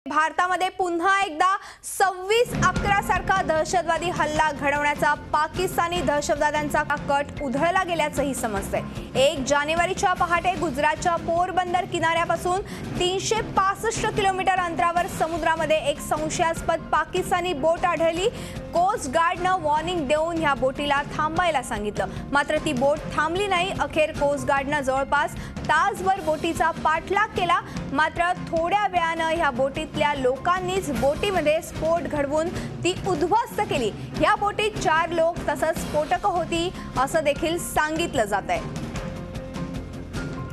भारतामध्ये पुन्हा एकदा 26/11 सारखा दहशतवादी हल्ला घडवण्याचा पाकिस्तानी दहशतवाद्यांचा कट उधळला गेल्याचंही समजतंय। 1 जानेवारीच्या पहाटे गुजरातच्या पोरबंदर किनाऱ्यापासून 365 किलोमीटर अंतरावर समुद्रामध्ये एक संशयास्पद पाकिस्तानी बोट आढळली। कोस्ट गार्डनं वॉर्निंग देऊन ह्या बोटीला थांबायला सांगितलं, मात्र ती बोट थांबली नाही। अखेर कोस्ट गार्डनं जवळपास तासभर बोटीचा पाठलाग केला, मात्र थोड्या वेळानं ह्या बोटीतल्या लोकांनीच बोटीमध्ये स्फोट घडवून ती उद्ध्वस्त केली। या बोटीत 4 लोक तसंच स्फोटकं होती असं देखील सांगितलं जात आहे।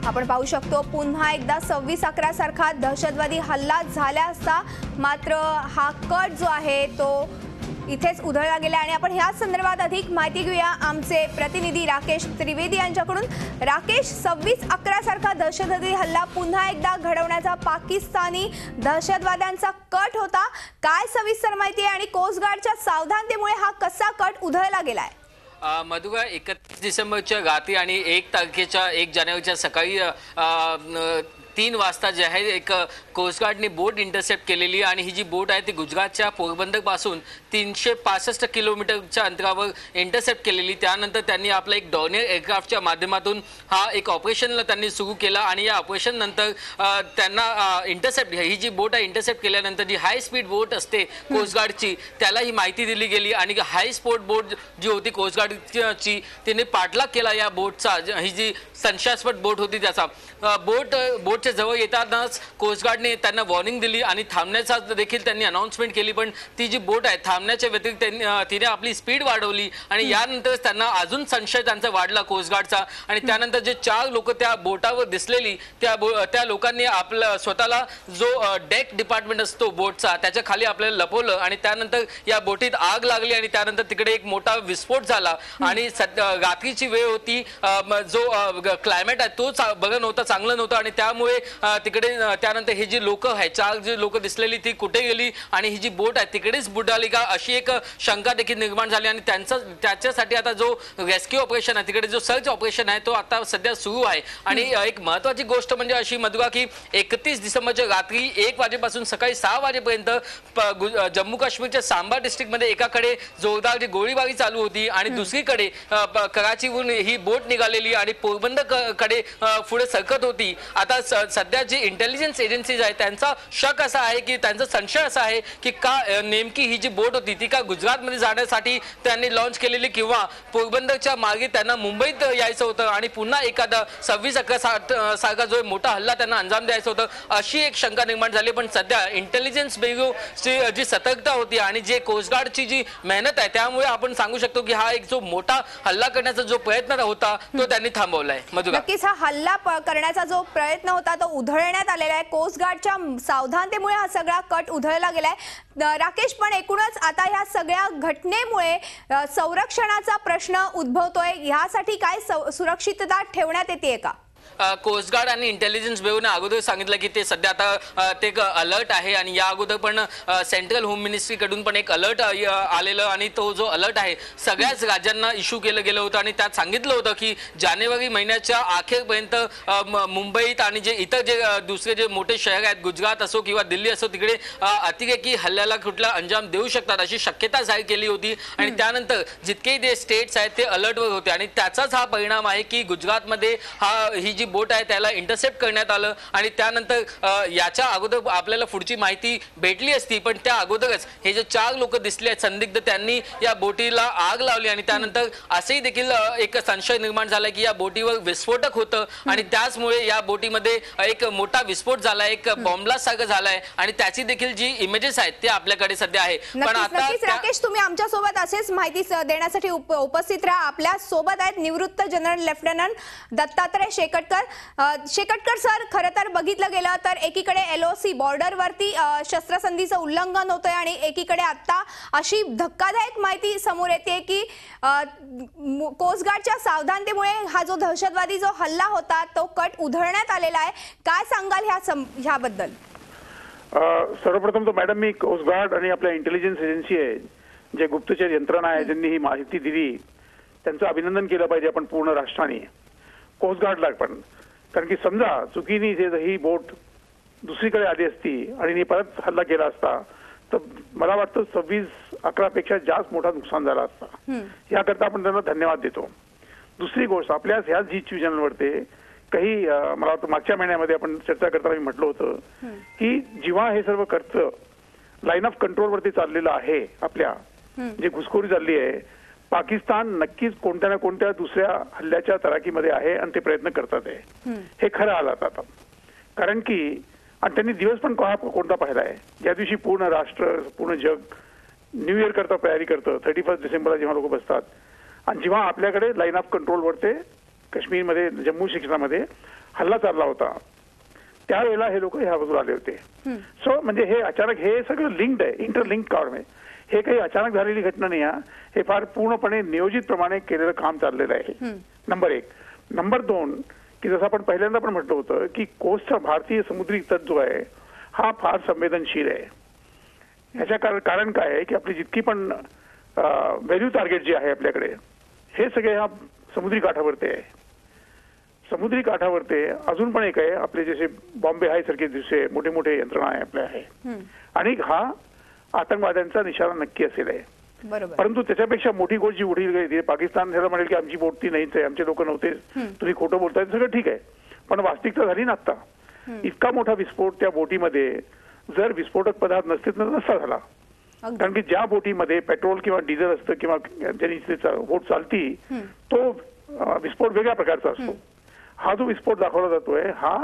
आपण पाहू शकतो पुन्हा एकदा 26/11 सारखा दहशतवादी हल्ला झाला असता, मात्र हा कट जो आहे तो इथेच उधळला गेला। आणि आपण ह्या संदर्भात अधिक माहिती घेऊया आमचे प्रतिनिधी राकेश त्रिवेदी यांच्याकडून। राकेश, 26/11 सारखा दहशतवादी हल्ला पुन्हा एकदा घडवण्याचा पाकिस्तानी दहशतवाद्यांचा कट होता, काय सविस्तर माहिती आहे आणि कोस्ट गार्डच्या सावधानतेमुळे हा कसा कट उधळला गेलाय? मधुगा 31 डिसेंबरच्या रात्री आणि 1 तारखेच्या 1 जानेवारीच्या सकाळी 3 वाजता जे आहे एक कोस्ट गार्डने बोट इंटरसेप्ट केलेली आणि ही जी बोट आहे ती गुजरातच्या पोरबंदर पासून 365 किलोमीटरच्या अंतरावर इंटरसेप्ट केलेली। त्यानंतर त्यांनी आपला एक डॉर्नियर एअरक्राफ्टच्या माध्यमातून हा एक ऑपरेशनला त्यांनी सुरू केला आणि या ऑपरेशन नंतर त्यांना इंटरसेप्ट ही जी बोट आहे इंटरसेप्ट केल्यानंतर जी हाय स्पीड बोट असते कोस्ट गार्डची त्याला ही माहिती दिली गेली आणि हाय स्पीड बोट जी होती कोस्ट गार्डची तिने पाठलाग केला या बोटचा। ही जी संशयास्पद बोट होती त्याचा बोटच्या जवळ येतानाच कोस्ट गार्डने त्यांना वॉर्निंग दिली आणि थांबण्याचा देखील त्यांनी अनाउन्समेंट केली, पण ती जी बोट आहे थांबण्याच्या व्यतिरिक्त तिने आपली स्पीड वाढवली आणि यानंतर त्यांना अजून संशय त्यांचा वाढला कोस्ट गार्डचा। आणि त्यानंतर जे 4 लोक त्या बोटावर दिसलेली त्या लोकांनी आपला स्वतःला जो डेक डिपार्टमेंट असतो बोटचा त्याच्या खाली आपल्याला लपवलं आणि त्यानंतर या बोटीत आग लागली आणि त्यानंतर तिकडे एक मोठा विस्फोट झाला आणि रात्रीची वेळ होती, जो क्लायमेट आहे तो बघा नव्हता, चांगलं नव्हतं आणि त्यामुळे तिकडे त्यानंतर हे जी लोक आहे 4 जी लोक दिसलेली ती कुठे गेली आणि ही जी बोट आहे तिकडेच बुडाली का अशी एक शंका देखील निर्माण झाली। आणि त्याच्यासाठी आता जो रेस्क्यू ऑपरेशन आहे तिकडे जो सर्च ऑपरेशन आहे तो आता सध्या सुरू आहे। आणि एक महत्त्वाची गोष्ट म्हणजे अशी मधुगा की 31 डिसेंबरच्या रात्री 1 वाजेपासून सकाळी 6 वाजेपर्यंत जम्मू काश्मीरच्या सांबा डिस्ट्रिक्टमध्ये एकाकडे जोरदार गोळीबारी चालू होती आणि दुसरीकडे कराचीहून ही बोट निघालेली आणि पोरबंदर कडे पुढे सरकत होती। आता सध्या जी इंटेलिजन्स एजन्सीज आहे त्यांचा शक असा आहे की त्यांचा संशय असा आहे की का नेमकी ही जी बोट होती ती का गुजरातमध्ये जाण्यासाठी त्यांनी लॉन्च केलेली किंवा पोरबंदरच्या मागे त्यांना मुंबईत यायचं होतं आणि पुन्हा एखादा 26/11 सारखा जो मोठा हल्ला त्यांना अंजाम द्यायचा होता अशी एक शंका निर्माण झाली। पण सध्या इंटेलिजन्स ब्युरोची जी सतर्कता होती आणि जे कोस्ट गार्डची जी मेहनत आहे त्यामुळे आपण सांगू शकतो की हा एक जो मोठा हल्ला करण्याचा जो प्रयत्न होता तो त्यांनी थांबवलाय। नक्कीच हा हल्ला करण्याचा जो प्रयत्न होता तो उधळण्यात आलेला आहे। कोस्ट गार्डच्या सावधानतेमुळे हा सगळा कट उधळला गेलाय। राकेश, पण एकूणच आता ह्या सगळ्या घटनेमुळे संरक्षणाचा प्रश्न उद्भवतोय, यासाठी काय सुरक्षितता ठेवण्यात येते का? कोस्ट गार्ड आणि इंटेलिजन्स ब्युरोने अगोदर सांगितलं की ते सध्या आता ते अलर्ट आहे आणि या अगोदर पण सेंट्रल होम मिनिस्ट्रीकडून पण एक अलर्ट आलेलं आणि तो जो अलर्ट आहे सगळ्याच राज्यांना इश्यू केलं गेलं होतं आणि त्यात सांगितलं होतं की जानेवारी महिन्याच्या अखेरपर्यंत मुंबईत आणि जे इतर जे दुसरे जे मोठे शहर आहेत गुजरात असो किंवा दिल्ली असो तिकडे अतिरेकी हल्ल्याला कुठला अंजाम देऊ शकतात अशी शक्यता जाहीर केली होती। आणि त्यानंतर जितकेही ते स्टेट्स आहेत ते अलर्टवर होते आणि त्याचाच हा परिणाम आहे की गुजरातमध्ये ही जी बोट आहे त्याला इंटरसेप्ट करण्यात आलं आणि त्यानंतर याच्या अगोदर आपल्याला पुढची माहिती भेटली असती, पण त्या अगोदरच हे जे 4 लोक दिसले आहेत संदिग्ध त्यांनी या बोटीला आग लावली आणि त्यानंतर असेही देखील एक संशय निर्माण झाला की या बोटीवर विस्फोटक होतं आणि त्याचमुळे या बोटीमध्ये एक मोठा विस्फोट झाला, एक बॉम्बलास्ट सारखं झालाय आणि त्याची देखील जी इमेजेस आहेत ते आपल्याकडे सध्या आहे। पण आता राकेश, तुम्ही आमच्या सोबत असेच माहिती देण्यासाठी उपस्थित राहा। आपल्या सोबत आहेत निवृत्त general lieutenant Dattatray Shekatkar sir, खरं तर बघितलं गेलं तर एकीकडे LOC बॉर्डरवरती शस्त्रसंधीचं उल्लंघन होतंय आणि एकीकडे आता अशी धक्कादायक माहिती समोर येते की कोस्ट गार्डच्या सावधानतेमुळे हा जो दहशतवादी जो हल्ला होता तो कट उधळण्यात आलेला आहे। काय सांगाल ह्याबद्दल? सर्वप्रथम तो मॅडम मी कोस्ट गार्ड आणि आपल्या इंटेलिजन्स एजन्सी आहे जे गुप्तचर यंत्रणा आहे ज्यांनी ही माहिती दिली त्यांचं अभिनंदन केलं पाहिजे आपण पूर्ण राष्ट्राने, कोस्ट गार्डला पण। कारण की समजा चुकीने ही बोट दुसरीकडे आली असती आणि परत हल्ला केला असता तर मला वाटतं 26/11 पेक्षा जास्त मोठा नुकसान झाला असता. याकरता आपण त्यांना धन्यवाद देतो. दुसरी गोष्ट आपल्या ह्या झी चॅनलवरती काही मला वाटतं मागच्या महिन्यामध्ये आपण चर्चा करताना मी म्हटलं होतं की जेव्हा हे सर्व खर्च लाईन ऑफ कंट्रोल वरती चाललेलं आहे, आपल्या जे घुसखोरी चालली आहे, पाकिस्तान नक्कीच कोणत्या ना कोणत्या दुसऱ्या हल्ल्याच्या तराकीमध्ये आहे आणि ते प्रयत्न करतात आहे. हे खरं आलं आता. कारण की आणि त्यांनी दिवस पण कोणता पाहिला आहे, ज्या दिवशी पूर्ण राष्ट्र पूर्ण जग न्यू इयर करता तयारी करतं 31 डिसेंबरला जेव्हा लोक बसतात आणि जेव्हा आपल्याकडे लाईन ऑफ कंट्रोलवर ते काश्मीरमध्ये जम्मू काश्मीरमध्ये हल्ला चालला होता त्यावेळेला हे लोक ह्या बाजूला आले होते. सो म्हणजे हे अचानक हे सगळं लिंक्ड आहे, इंटरलिंक्ड काम आहे. हे काही अचानक झालेली घटना नाही आहे, हे फार पूर्णपणे नियोजित प्रमाणे केलेलं काम चाललेलं आहे. नंबर 1. नंबर 2 की जसं आपण पहिल्यांदा पण म्हटलं होतं की कोस्टचा भारतीय समुद्री तट जो आहे हा फार संवेदनशील आहे. ह्याच्या कारण काय आहे की आपली जितकी पण व्हॅल्यू टार्गेट जे आहे आपल्याकडे हे सगळे ह्या समुद्री काठावरती आहे. समुद्री काठावरती अजून पण एक आहे आपले जसे बॉम्बे हाय सारखे दुसरे मोठे मोठे यंत्रणा आहे आपल्या आहे आणि हा आतंकवाद्यांचा निशाणा नक्की असेल आहे. परंतु त्याच्यापेक्षा मोठी गोष्ट जी उडी गेली पाकिस्तान ह्याला म्हणेल की आमची बोट ती नाहीच आहे, आमचे लोक नव्हते, तुम्ही खोटं बोलताय, सगळं ठीक आहे. पण वास्तविकता झाली ना आता इतका मोठा विस्फोट त्या बोटीमध्ये जर विस्फोटक पदार्थ नसते तर नसता झाला. कारण की ज्या बोटीमध्ये पेट्रोल किंवा डिझेल असतं किंवा ज्यांनी बोट चालती तो विस्फोट वेगळ्या प्रकारचा असतो. हा जो विस्फोट दाखवला जातोय हा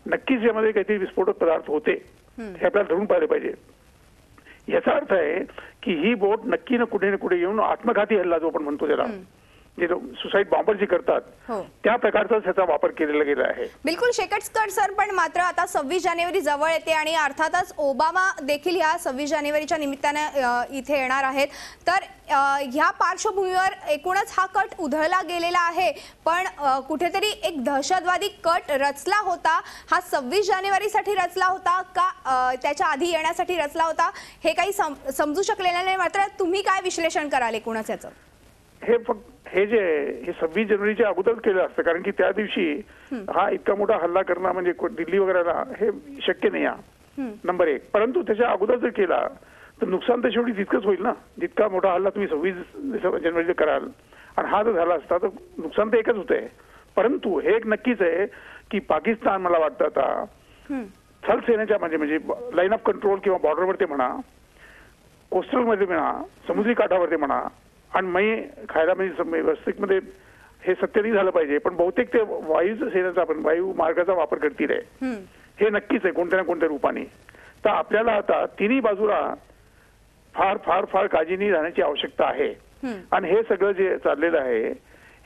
नक्कीच यामध्ये काहीतरी विस्फोटक पदार्थ होते हे आपल्याला धरून पाहिले पाहिजे. याचा अर्थ आहे की ही बोट नक्की ना कुठे येऊन आत्मघाती हल्ला जो आपण म्हणतो त्याला जे सुसाईड बॉम्बर जे करतात त्या प्रकारचा त्याचा वापर केलेला गेला आहे. बिलकुल शेकटकर सर, पण मात्र आता 26 जानेवारी जवळ येते आणि अर्थातच ओबामा देखील ह्या 26 जानेवारीच्या निमित्ताने इथे येणार आहेत. तर ह्या पार्श्वभूमीवर एकूणच हा कट उधळला गेलेला आहे, पण कुठेतरी एक दहशतवादी कट रचला होता. हा 26 जानेवारीसाठी रचला होता का त्याच्या आधी येण्यासाठी रचला होता हे काही समजू शकलेलं नाही. मात्र तुम्ही काय विश्लेषण कराल एकूणच याचं? हे जे हे 26 जानेवारीच्या अगोदरच केलं असतं, कारण की त्या दिवशी हा इतका मोठा हल्ला करणं म्हणजे दिल्ली वगैरेला हे शक्य नाही आहे. नंबर 1. परंतु त्याच्या अगोदर जर केला तर नुकसान तर शेवटी तितकंच होईल ना. जितका मोठा हल्ला तुम्ही 26 जानेवारीला कराल आणि हा जर झाला असता तर नुकसान तर एकच होतंय. परंतु हे एक नक्कीच आहे की पाकिस्तान मला वाटतं आता थल सेनेच्या म्हणजे लाईन ऑफ कंट्रोल किंवा बॉर्डरवरती म्हणा, कोस्टलमध्ये म्हणा, समुद्री काठावरती म्हणा आणि खायला म्हणजे वस्तिकमध्ये हे सत्य नाही झालं पाहिजे, पण बहुतेक ते वायू सेनेचा आपण वायू मार्गाचा वापर करतील आहे हे नक्कीच आहे कोणत्या ना कोणत्या रूपाने. तर आपल्याला आता तिन्ही बाजूला फार फार फार काळजीने राहण्याची आवश्यकता आहे. आणि हे सगळं जे चाललेलं आहे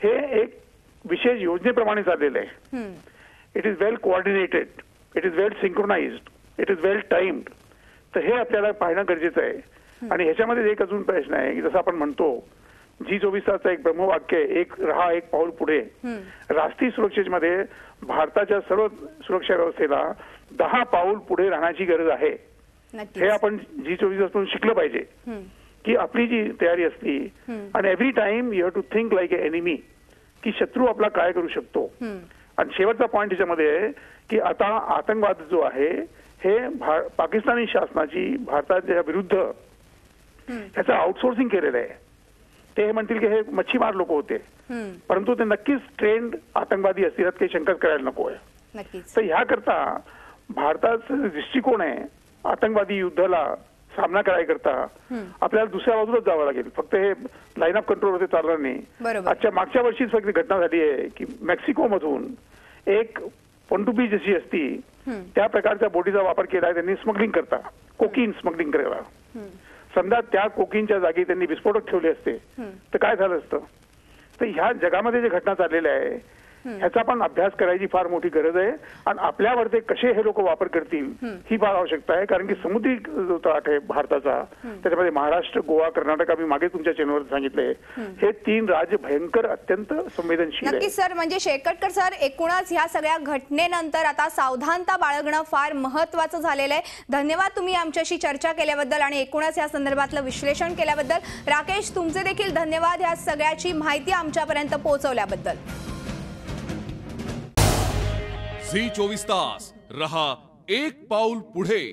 हे एक विशेष योजनेप्रमाणे चाललेलं आहे. It is well coordinated, it is well synchronised, it is well timed. तर हे आपल्याला पाहणं गरजेचं आहे. आणि ह्याच्यामध्ये एक अजून प्रश्न आहे की जसं आपण म्हणतो G24 तासचा एक ब्रह्मवाक्य आहे, एक पाऊल पुढे. राष्ट्रीय सुरक्षेमध्ये भारताच्या सर्व सुरक्षा व्यवस्थेला 10 पाऊल पुढे राहण्याची गरज आहे. हे आपण G24 पासून शिकलं पाहिजे की आपली जी तयारी असली आणि every time you have to think like a enemy की शत्रू आपला काय करू शकतो. आणि शेवटचा पॉईंट याच्यामध्ये आहे की आता आतंकवाद जो आहे हे पाकिस्तानी शासनाची भारताच्या विरुद्ध ह्याचं आउटसोर्सिंग केलेलं आहे. ते म्हणतील की हे मच्छीमार लोक होते, परंतु ते नक्कीच ट्रेंड आतंकवादी असतील काही शंकाच करायला नको आहे. तर ह्याकरता भारताचा दृष्टिकोन आहे आतंकवादी युद्धाला सामना करायकरता आपल्याला दुसऱ्या बाजूलाच जावं लागेल. फक्त हे लाईन ऑफ कंट्रोल मध्ये चालणार नाही. मागच्या वर्षीच फक्त घटना झाली आहे की मेक्सिको मधून एक पनडुब्बी जशी असती त्या प्रकारच्या बोटीचा वापर केला, त्यांनी स्मगलिंग करता कोकीन स्मगलिंग करायला. समजा त्या कोकीनच्या जागी त्यांनी विस्फोटक ठेवले असते तर काय झालं असतं. तर ह्या जगामध्ये जे घटना चाललेल्या आहे ह्याचा पण अभ्यास करायची फार मोठी गरज आहे. आणि आपल्यावर ते कसे हे लोक वापर करतील ही फार आवश्यकता आहे. कारण की समुद्री जो तट आहे भारताचा त्याच्यामध्ये महाराष्ट्र, गोवा, कर्नाटक आम्ही मागे तुमच्या चॅनलवर सांगितले हे 3 राज्य भयंकर अत्यंत संवेदनशील आहे. नक्कीच सर, म्हणजे शेकटकर सर एकूणच ह्या सगळ्या घटनेनंतर आता सावधानता बाळगणं फार महत्वाचं झालेलं आहे. धन्यवाद तुम्ही आमच्याशी चर्चा केल्याबद्दल आणि एकूणच या संदर्भातलं विश्लेषण केल्याबद्दल. राकेश, तुमचे देखील धन्यवाद ह्या सगळ्याची माहिती आमच्यापर्यंत पोहोचवल्याबद्दल. झी 24 तास रहा एक पाऊल पुढे